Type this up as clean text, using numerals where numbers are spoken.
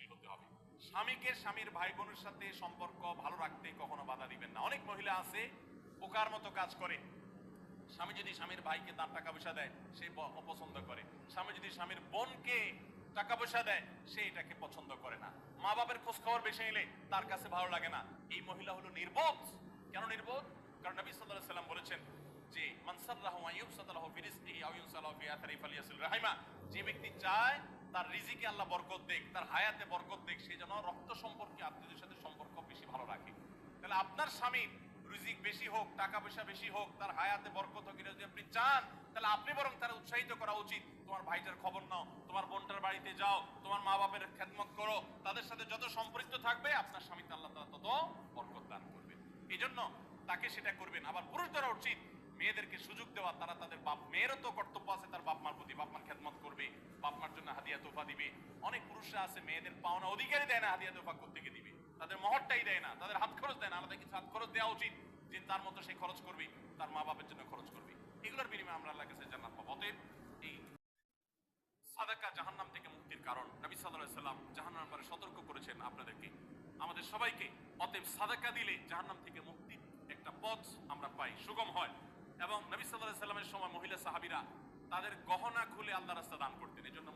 দায়িত্বশীল হতে হবে। স্বামীকে স্বামীর ভাই বোনের সাথে সম্পর্ক ভালো রাখতে কখনো বাধা দিবেন না। অনেক মহিলা আছে পোকার মতো কাজ করে। স্বামী যদি স্বামীর ভাইকে তার টাকা পয়সা দেয় সে অপছন্দ করে, স্বামী যদি স্বামীর বোনকে টাকা পয়সা দেয় সে এটাকে পছন্দ করে না, মা বাবার খোঁজ খবর বেশি নিলে তার কাছে ভালো লাগে না। এই মহিলা হলো নির্বোধ। কেন নির্বোধ? কারণ নবী সাল্লাল্লাহু আলাইহি সাল্লাম বলেছেন যে মান সাররাহু আন ইউবসাতালাহু ফি রিজকিহি আও ইউনসালাহু ফি আথারিহি ফালিয়াসিল রাহিমা, যে ব্যক্তি চায় তার রিজিকে আল্লাহ বরকত দেখ, তার হায়াতে বরকত দেখ, সে যেন রক্ত সম্পর্কে আত্মীয়দের সাথে সম্পর্ক বেশি ভালো রাখে। তাহলে আপনার স্বামীর রিজিক বেশি হোক, টাকা পয়সা বেশি হোক, তার হায়াতে বরকত হোক, এটা যদি আপনি চান তাহলে আপনি বরং তারা উৎসাহিত করা উচিত। তোমার ভাইটার খবর নাও, তোমার বোনটার বাড়িতে যাও, তোমার মা বাপের খেদমত করো, তাদের সাথে যত সম্পৃক্ত থাকবে আপনার স্বামীতে আল্লাহ তাআলা তত বরকত দান করবে। এই জন্য তাকে সেটা করবেন। আবার পুরুষদেরও উচিত মেয়েদেরকে সুযোগ দেওয়া। তারা তাদের বাপ মেয়েরও তো কর্তব্য আছে তার বাপ মার প্রতি, বাপ মার খেদমত করবে, বাপ মার জন্য হাদিয়া তোফা দিবে। অনেক পুরুষরা আছে মেয়েদের পাওনা অধিকারই দেয় না, হাদিয়া তোফা কোত্থেকে দিবে, তাদের মহরটাই দেয় না, তাদের হাত খরচ দেয় না। আলাদা কিছু হাত খরচ দেওয়া উচিত, যে তার মতো সে খরচ করবে, তার মা বাপের জন্য খরচ করবে। এগুলোর বিনিময়ে আমরা আল্লাহর কাছে জান্নাত পাবো। অতএব এই সাদাকা জাহান্নাম থেকে মুক্তির কারণ। নবী সাল্লাল্লাহু আলাইহি সাল্লাম জাহান্নামের ব্যাপারে সতর্ক করেছেন আপনাদেরকে, আমাদের সবাইকে। অতএব সাদাকা দিলে জাহান্নাম থেকে মুক্তির একটা পথ আমরা পাই, সুগম হয়। এবং নবী সাল্লাল্লাহু আলাইহি সাল্লামের সময় মহিলা সাহাবীরা তাদের গহনা খুলে আল্লাহর রাস্তায় দান করতেন। এজন্য